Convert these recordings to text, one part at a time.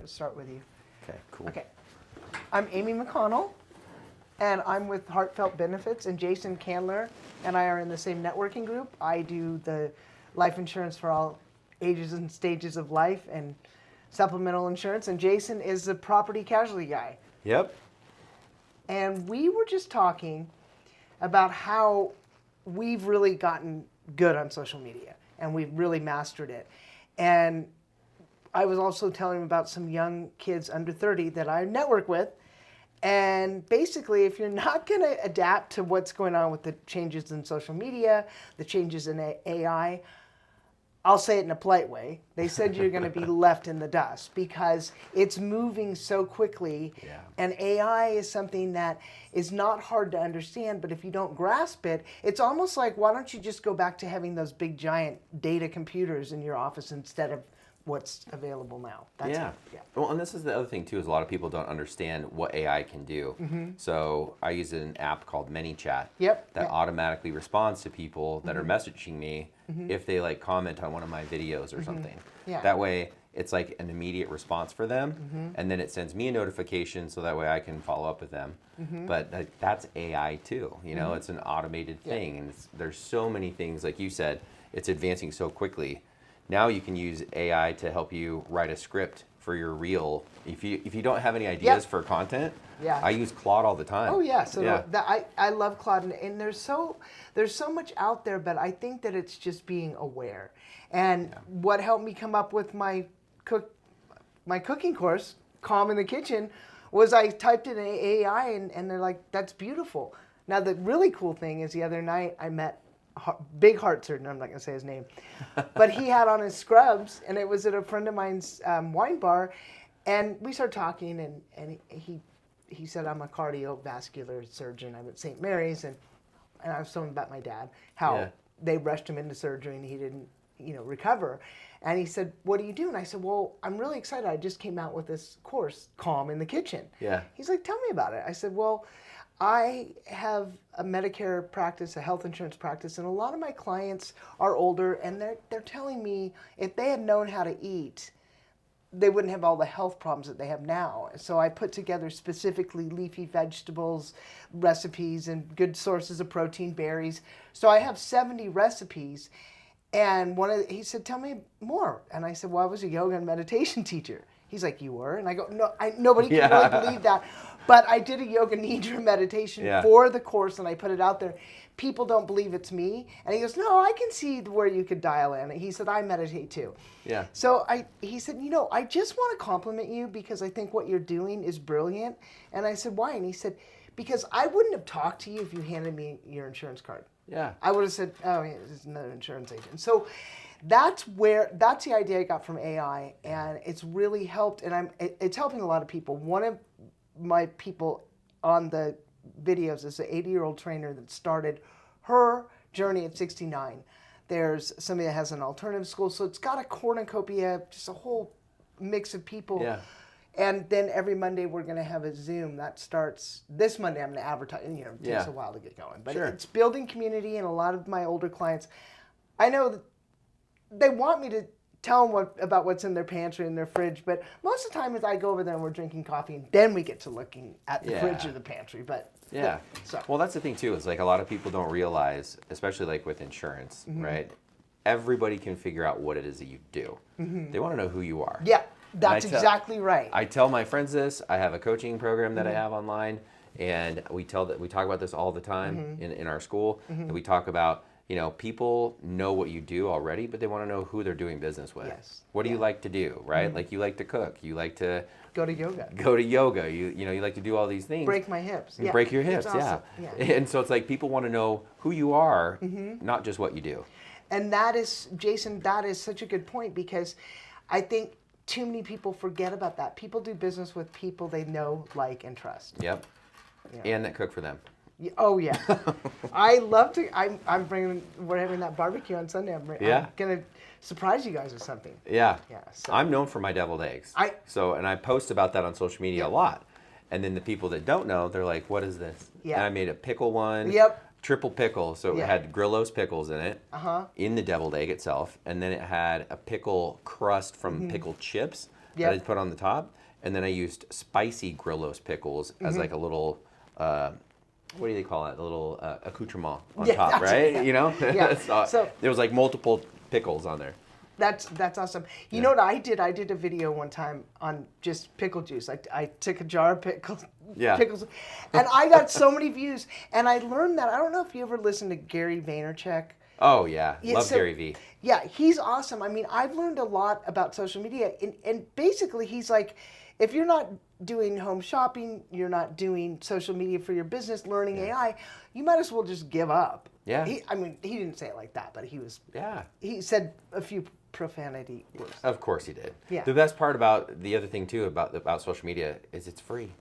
Start with you. Okay, cool. Okay. I'm Amy McConnell, and I'm with Heartfelt Benefits, and Jason Candler and I are in the same networking group. I do the life insurance for all ages and stages of life and supplemental insurance, and Jason is the property casualty guy. Yep. And we were just talking about how we've really gotten good on social media, and we've really mastered it. And I was also telling him about some young kids under 30 that I network with. And basically, if you're not going to adapt to what's going on with the changes in social media, the changes in AI, I'll say it in a polite way. They said you're going to be left in the dust because it's moving so quickly. Yeah. And AI is something that is not hard to understand, but if you don't grasp it, it's almost like, why don't you just go back to having those big giant data computers in your office instead of what's available now. That's Yeah. it. Yeah. Well, and this is the other thing too, is a lot of people don't understand what AI can do. So I use an app called ManyChat Yep. that Yep. automatically responds to people that are messaging me if they like comment on one of my videos or something. Yeah. That way it's like an immediate response for them, and then it sends me a notification so that way I can follow up with them. But that's AI too, you know, it's an automated thing, and there's so many things, like you said, it's advancing so quickly. Now you can use AI to help you write a script for your reel. If you don't have any ideas for content, I use Claude all the time. Oh yeah. So I love Claude, and there's so much out there, but I think that it's just being aware. And what helped me come up with my cooking course, Calm in the Kitchen, was I typed in AI, and they're like, that's beautiful. Now the really cool thing is the other night I met Big Heart Surgeon, I'm not going to say his name, but he had on his scrubs, and it was at a friend of mine's wine bar, and we started talking, and he said, I'm a cardiovascular surgeon. I'm at St. Mary's, and I was telling him about my dad, how they rushed him into surgery, and he didn't, recover. And he said, what do you do? And I said, well, I'm really excited. I just came out with this course, Calm in the Kitchen. Yeah. He's like, tell me about it. I said, well, I have a Medicare practice, a health insurance practice, and a lot of my clients are older, and they're telling me if they had known how to eat, they wouldn't have all the health problems that they have now. So I put together specifically leafy vegetables, recipes, and good sources of protein, berries. So I have 70 recipes, and he said, tell me more. And I said, well, I was a yoga and meditation teacher. He's like, you were? And I go, no, nobody can really believe that. But I did a yoga nidra meditation for the course, and I put it out there. People don't believe it's me. And he goes, no, I can see where you could dial in. He said, I meditate too. Yeah. So he said, I just want to compliment you because I think what you're doing is brilliant. And I said, why? And he said, because I wouldn't have talked to you if you handed me your insurance card. Yeah. I would have said, oh, yeah, this is another insurance agent. So that's the idea I got from AI, and it's really helped, and it's helping a lot of people. One of my people on the videos is an 80-year-old trainer that started her journey at 69. There's somebody that has an alternative school, so it's got a cornucopia, just a whole mix of people. Yeah. And then every Monday we're going to have a Zoom that starts this Monday. I'm going to advertise. It takes a while to get going, but it's building community. And a lot of my older clients, I know that they want me to tell them about what's in their pantry and their fridge, but most of the time I go over there and we're drinking coffee, and then we get to looking at the fridge or the pantry. But well, that's the thing too, is like a lot of people don't realize, especially like with insurance, right? Everybody can figure out what it is that you do. They want to know who you are. Yeah, that's exactly right. I tell my friends this. I have a coaching program that I have online, and we talk about this all the time in our school. And we talk about, people know what you do already, but they want to know who they're doing business with. Yes. What do you like to do, right? Like you like to cook. You like to go to yoga. You like to do all these things. Break my hips. You break your hips, awesome. And so it's like people want to know who you are, not just what you do. And that is, Jason, that is such a good point, because I think too many people forget about that. People do business with people they know, like, and trust. Yep. Yeah. And that cook for them. Oh yeah, I love to. We're having that barbecue on Sunday. I'm gonna surprise you guys with something. Yeah. Yeah. So. I'm known for my deviled eggs. And I post about that on social media a lot. And then the people that don't know, they're like, "What is this?" Yeah. And I made a pickle one. Yep. Triple pickle, so it had Grillo's pickles in it, in the deviled egg itself, and then it had a pickle crust from pickled chips that I Yep. put on the top, and then I used spicy Grillos pickles as like a little. What do they call it? A little accoutrement on Yeah, top, that's- right? yeah. You know, Yeah. So- there was like multiple pickles on there. That's awesome. You know what I did? I did a video one time on just pickle juice. I took a jar of pickles, Yeah. pickles, and I got so many views. And I learned that. I don't know if you ever listened to Gary Vaynerchuk. Oh yeah, Yeah, love so- Gary Vee. Yeah, he's awesome. I mean, I've learned a lot about social media. And basically, he's like, if you're not doing home shopping, you're not doing social media for your business, learning AI, you might as well just give up. Yeah. I mean, he didn't say it like that, but Yeah. he said a few profanity words. Of course he did. Yeah. The best part about the other thing too about social media is it's free.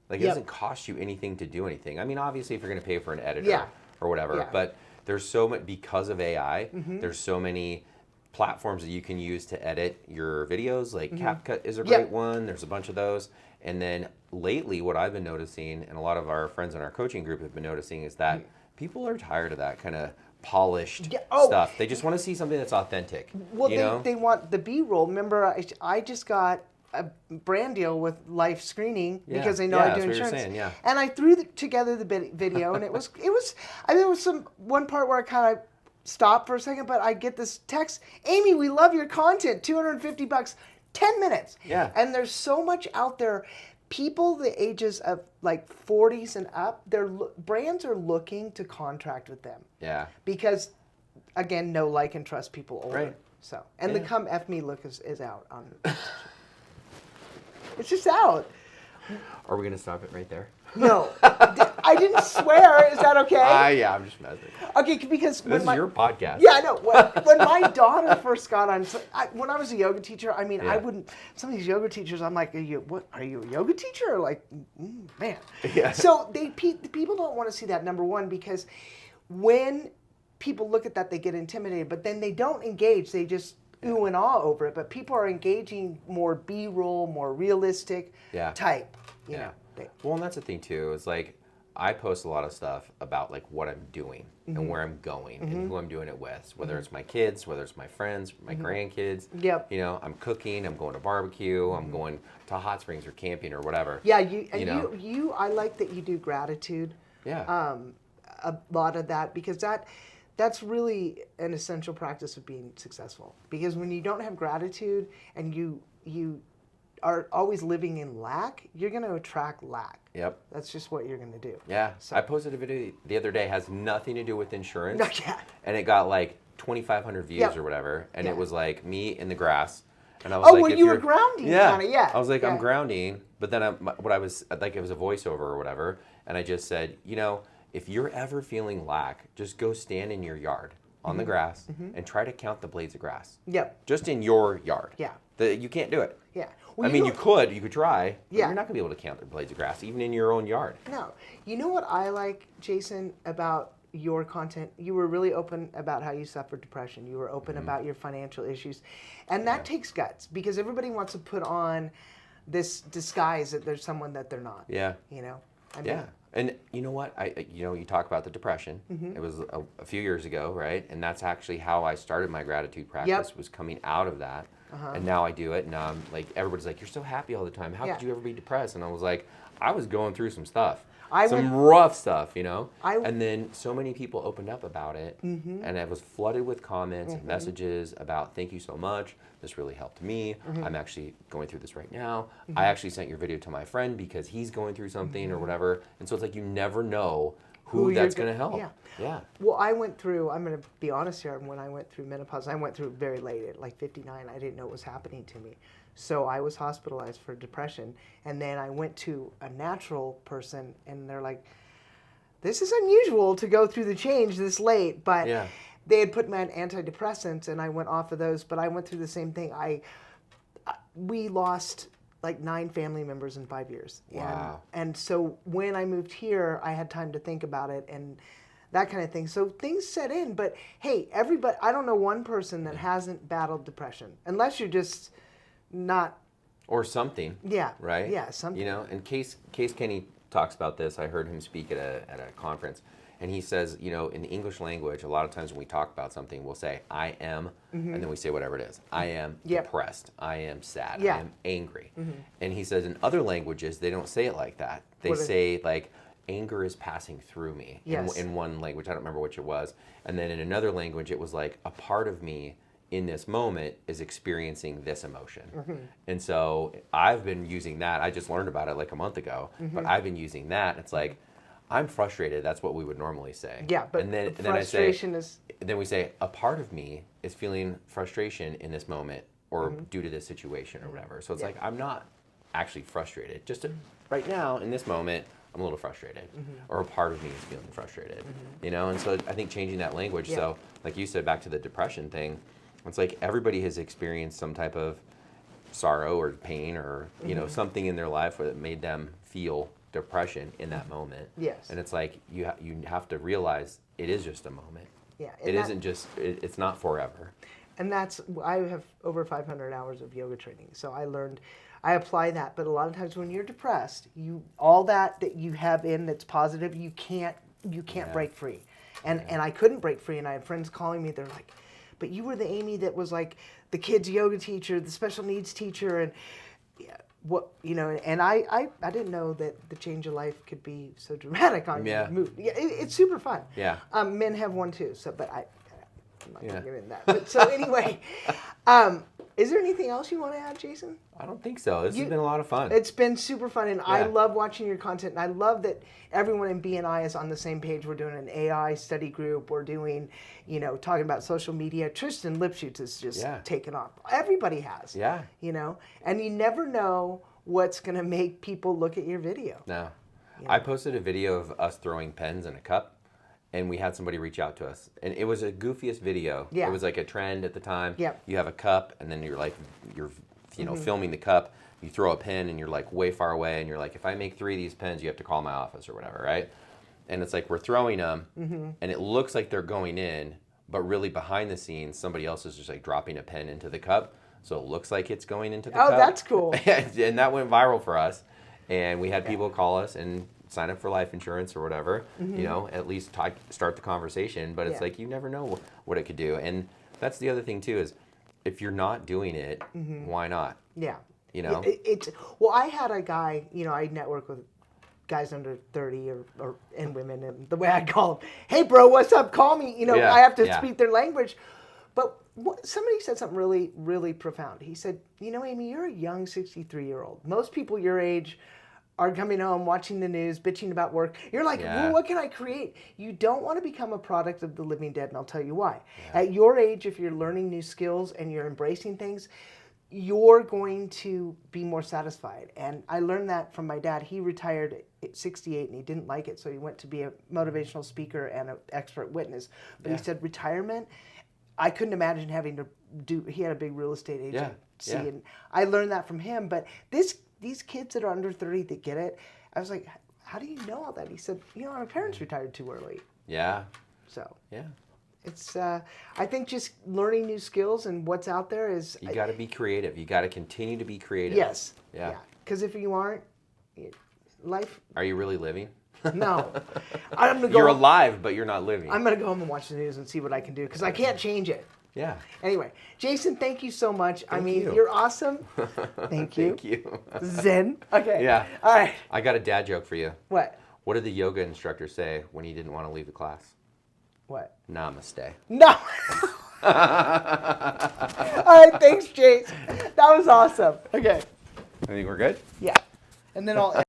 Like it Yep. doesn't cost you anything to do anything. I mean, obviously if you're going to pay for an editor Yeah. or whatever, Yeah. but there's so much because of AI. There's so many platforms that you can use to edit your videos. Like CapCut is a Yep. great one. There's a bunch of those. And then lately, what I've been noticing, and a lot of our friends in our coaching group have been noticing, is that people are tired of that kind of polished Yeah, oh. stuff. They just want to see something that's authentic. Well, you know? they want the B-roll. Remember, I just got a brand deal with Life Screening Yeah. because they know Yeah, I do that's what you're insurance. saying, yeah. And I threw together the video, and it was. I mean, there was one part where I kind of stopped for a second, but I get this text, Amy, we love your content. $250, 10 minutes. Yeah. And there's so much out there. People the ages of like 40s and up, brands are looking to contract with them Yeah. because, again, know, like, and trust people older. Right. So, and the Yeah. Come F Me look is out on. It's just out. Are we going to stop it right there? No, I didn't swear. Is that okay? Yeah, I'm just messing. Okay, because This is your podcast. Yeah, I know. When my daughter first got on, when I was a yoga teacher, I mean, Yeah. I wouldn't. Some of these yoga teachers, I'm like, are you a yoga teacher? Or like, man. Yeah. So people don't want to see that, number one, because when people look at that, they get intimidated, but then they don't engage. They just ooh and ah over it. But people are engaging more B-roll, more realistic Yeah. type. You Yeah. know. Well, and that's the thing too. Is like I post a lot of stuff about like what I'm doing and where I'm going and who I'm doing it with. Whether it's my kids, whether it's my friends, my grandkids. Yep. You know, I'm cooking. I'm going to barbecue. I'm going to hot springs or camping or whatever. Yeah, You know? you I like that you do gratitude. Yeah. A lot of that, because that's really an essential practice of being successful. Because when you don't have gratitude and you are always living in lack, you're going to attract lack. Yep. That's just what you're going to do. Yeah. So- I posted a video the other day. Has nothing to do with insurance. No, yeah. And it got like 2,500 views Yep. or whatever. And Yeah. it was like me in the grass. And I was Oh, like, well, if you were you're- grounding Yeah. kinda, yeah, I was like, I'm yeah. grounding. But then what I was like, it was a voiceover or whatever. And I just said, you know, if you're ever feeling lack, just go stand in your yard on the grass and try to count the blades of grass. Yep. Just in your yard. Yeah. You can't do it. Yeah. I mean, you could try. But Yeah. You're not going to be able to count the blades of grass, even in your own yard. No. You know what I like, Jason, about your content? You were really open about how you suffered depression. You were open about your financial issues. And that takes guts, because everybody wants to put on this disguise that there's someone that they're not. Yeah. You know? I mean, Yeah. And you know what? You talk about the depression. Mm-hmm. It was a few years ago, right? And that's actually how I started my gratitude practice, was coming out of that. And now I do it. And now I'm like, everybody's like, you're so happy all the time. How Yeah. could you ever be depressed? And I was like, I was going through some stuff. I Some rough stuff, you know? I- And then so many people opened up about it. And I was flooded with comments and messages about, thank you so much. This really helped me. I'm actually going through this right now. I actually sent your video to my friend because he's going through something or whatever. And so it's like you never know who Who you're that's go- going to help. yeah. Yeah. Well, I went through, I'm going to be honest here, when I went through menopause, I went through it very late, at like 59. I didn't know what was happening to me. So I was hospitalized for depression. And then I went to a natural person, and they're like, this is unusual to go through the change this late. But Yeah. they had put me on antidepressants, and I went off of those. But I went through the same thing. We lost like 9 family members in 5 years. Wow. And so when I moved here, I had time to think about it and that kind of thing. So things set in, but hey, everybody, I don't know one person that hasn't battled depression, unless you're just not, Or something. yeah. Right? Yeah, something. You know, and Case Kenny talks about this. I heard him speak at a conference. And he says, you know, in the English language, a lot of times when we talk about something, we'll say, I am, and then we say whatever it is. I am depressed. I am sad. I am angry. And he says in other languages, they don't say it like that. They say, like, anger is passing through me. In one language, I don't remember which it was. And then in another language, it was like, a part of me in this moment is experiencing this emotion. And so I've been using that. I just learned about it like a month ago, but I've been using that. It's like, I'm frustrated. That's what we would normally say. Yeah, but frustration is... Then we say, a part of me is feeling frustration in this moment or due to this situation or whatever. So it's like, I'm not actually frustrated. Just right now, in this moment, I'm a little frustrated. Or a part of me is feeling frustrated. You know, and so I think changing that language. So like you said, back to the depression thing, it's like everybody has experienced some type of sorrow or pain or, you know, something in their life that made them feel depression in that moment. Yes. And it's like you have to realize it is just a moment. Yeah. It isn't just, it's not forever. And that's, I have over 500 hours of yoga training. So I apply that. But a lot of times when you're depressed, all that you have in that's positive, you can't break free. And I couldn't break free. And I had friends calling me, they're like, but you were the Amy that was like the kids yoga teacher, the special needs teacher, and what, you know, and I didn't know that the change of life could be so dramatic on your mood. Yeah, it's super fun. Yeah. Men have one too. So, but I'm not gonna get into that. But so anyway, is there anything else you want to add, Jason? I don't think so. This has been a lot of fun. It's been super fun, and I love watching your content, and I love that everyone in BNI is on the same page. We're doing an AI study group. We're doing, you know, talking about social media. Tristan Lipschutz has just taken off. Everybody has. Yeah. You know, and you never know what's going to make people look at your video. No. You know? I posted a video of us throwing pens in a cup, and we had somebody reach out to us. And it was a goofiest video. Yeah. It was like a trend at the time. Yeah. You have a cup, and then you're you know, filming the cup, you throw a pen and you're like way far away and you're like, if I make 3 of these pens, you have to call my office or whatever, right? And it's like we're throwing them and it looks like they're going in, but really behind the scenes, somebody else is just like dropping a pen into the cup. So it looks like it's going into the cup. Oh, that's cool. And that went viral for us. And we had people call us and sign up for life insurance or whatever, you know, at least start the conversation. But it's like, you never know what it could do. And that's the other thing too is, if you're not doing it, why not? Yeah. You know? Well, I had a guy, you know, I network with guys under 30 and women, and the way I call them, hey, bro, what's up? Call me. You know, I have to speak their language. But somebody said something really, really profound. He said, you know, Amy, you're a young 63-year-old. Most people your age are coming home, watching the news, bitching about work. You're like, well, what can I create? You don't want to become a product of the living dead, and I'll tell you why. Yeah. At your age, if you're learning new skills and you're embracing things, you're going to be more satisfied. And I learned that from my dad. He retired at 68 and he didn't like it, so he went to be a motivational speaker and an expert witness. But he said retirement, I couldn't imagine having to do, he had a big real estate agency, and I learned that from him. But these kids that are under 30 that get it, I was like, how do you know all that? He said, you know, my parents retired too early. Yeah. So. Yeah. It's, I think just learning new skills and what's out there is... You got to be creative. You got to continue to be creative. Yes. Yeah. Because if you aren't, life... Are you really living? No. I'm gonna go you're alive, but you're not living. I'm going to go home and watch the news and see what I can do, because I can't change it. Yeah. Anyway, Jason, thank you so much. You're awesome. Thank you. Thank you. Zen. Okay. Yeah. All right. I got a dad joke for you. What? What did the yoga instructor say when he didn't want to leave the class? What? Namaste. No. All right. Thanks, Jason. That was awesome. Okay. I think we're good? Yeah. And then I'll...